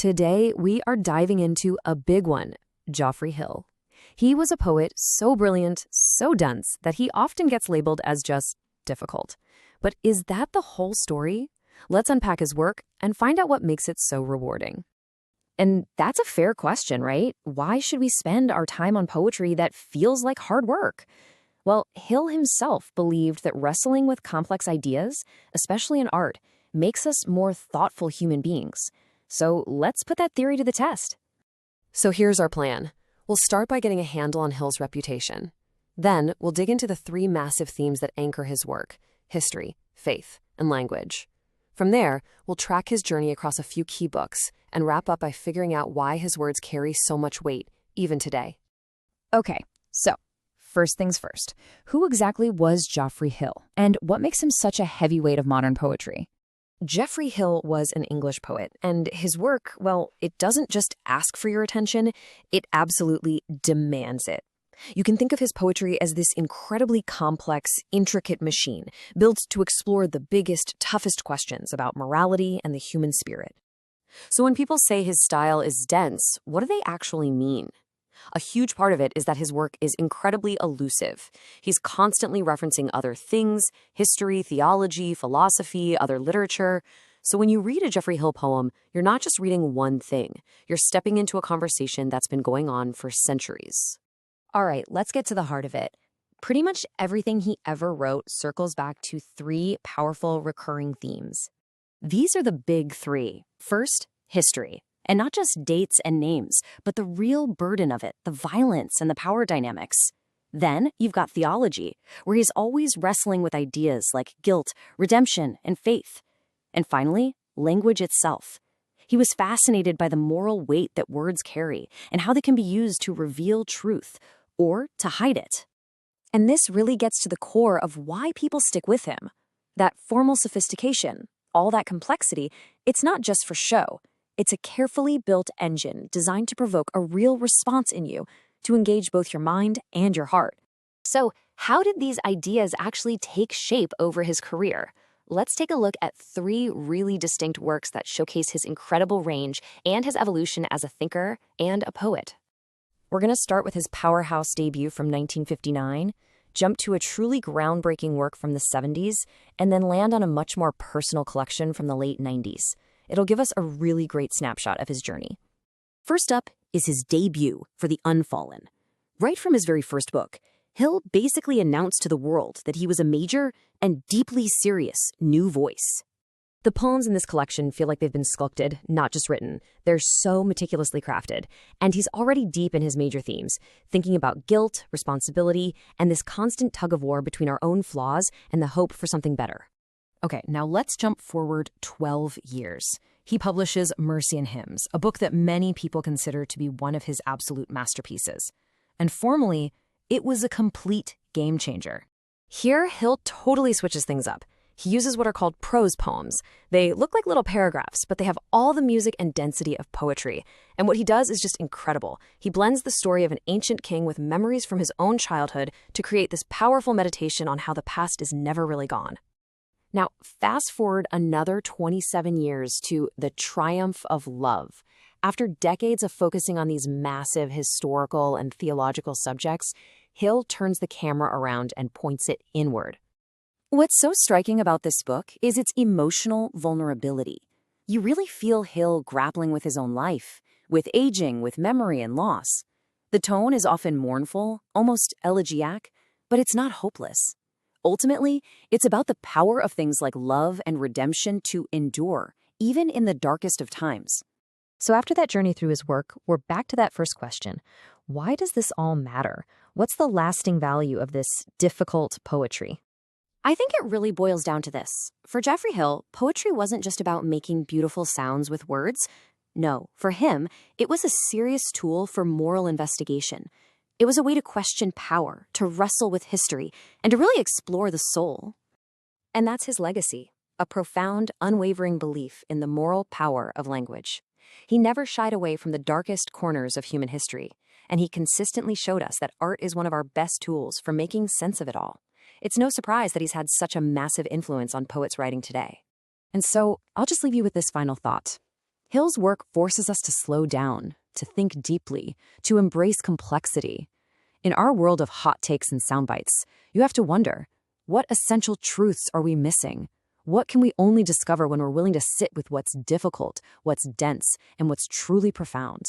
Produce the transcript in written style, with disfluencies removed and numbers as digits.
Today, we are diving into a big one, Geoffrey Hill. He was a poet so brilliant, so dense, that he often gets labeled as just difficult. But is that the whole story? Let's unpack his work and find out what makes it so rewarding. And that's a fair question, right? Why should we spend our time on poetry that feels like hard work? Well, Hill himself believed that wrestling with complex ideas, especially in art, makes us more thoughtful human beings. So let's put that theory to the test. So here's our plan. We'll start by getting a handle on Hill's reputation. Then we'll dig into the three massive themes that anchor his work: history, faith, and language. From there, we'll track his journey across a few key books and wrap up by figuring out why his words carry so much weight, even today. Okay, so first things first. Who exactly was Geoffrey Hill, and what makes him such a heavyweight of modern poetry? Geoffrey Hill was an English poet, and his work, well, it doesn't just ask for your attention, it absolutely demands it. You can think of his poetry as this incredibly complex, intricate machine built to explore the biggest, toughest questions about morality and the human spirit. So when people say his style is dense, what do they actually mean? A huge part of it is that his work is incredibly elusive. He's constantly referencing other things: history, theology, philosophy, other literature. So when you read a Geoffrey Hill poem, you're not just reading one thing. You're stepping into a conversation that's been going on for centuries. All right, let's get to the heart of it. Pretty much everything he ever wrote circles back to three powerful recurring themes. These are the big three. First, history. And not just dates and names, but the real burden of it, the violence and the power dynamics. Then you've got theology, where he's always wrestling with ideas like guilt, redemption, and faith. And finally, language itself. He was fascinated by the moral weight that words carry and how they can be used to reveal truth or to hide it. And this really gets to the core of why people stick with him. That formal sophistication, all that complexity, it's not just for show. It's a carefully built engine designed to provoke a real response in you, to engage both your mind and your heart. So, how did these ideas actually take shape over his career? Let's take a look at three really distinct works that showcase his incredible range and his evolution as a thinker and a poet. We're going to start with his powerhouse debut from 1959, jump to a truly groundbreaking work from the 70s, and then land on a much more personal collection from the late 90s. It'll give us a really great snapshot of his journey. First up is his debut for The Unfallen. Right from his very first book, Hill basically announced to the world that he was a major and deeply serious new voice. The poems in this collection feel like they've been sculpted, not just written. They're so meticulously crafted, and he's already deep in his major themes, thinking about guilt, responsibility, and this constant tug-of-war between our own flaws and the hope for something better. Okay, now let's jump forward 12 years. He publishes Mercy and Hymns, a book that many people consider to be one of his absolute masterpieces. And formally, it was a complete game changer. Here, Hill totally switches things up. He uses what are called prose poems. They look like little paragraphs, but they have all the music and density of poetry. And what he does is just incredible. He blends the story of an ancient king with memories from his own childhood to create this powerful meditation on how the past is never really gone. Now, fast forward another 27 years to The Triumph of Love. After decades of focusing on these massive historical and theological subjects, Hill turns the camera around and points it inward. What's so striking about this book is its emotional vulnerability. You really feel Hill grappling with his own life, with aging, with memory and loss. The tone is often mournful, almost elegiac, but it's not hopeless. Ultimately, it's about the power of things like love and redemption to endure, even in the darkest of times. So after that journey through his work, we're back to that first question. Why does this all matter? What's the lasting value of this difficult poetry? I think it really boils down to this. For Geoffrey Hill, poetry wasn't just about making beautiful sounds with words. No, for him, it was a serious tool for moral investigation. It was a way to question power, to wrestle with history, and to really explore the soul. And that's his legacy, a profound, unwavering belief in the moral power of language. He never shied away from the darkest corners of human history, and he consistently showed us that art is one of our best tools for making sense of it all. It's no surprise that he's had such a massive influence on poets writing today. And so, I'll just leave you with this final thought. Hill's work forces us to slow down, to think deeply, to embrace complexity. In our world of hot takes and sound bites, you have to wonder, what essential truths are we missing? What can we only discover when we're willing to sit with what's difficult, what's dense, and what's truly profound?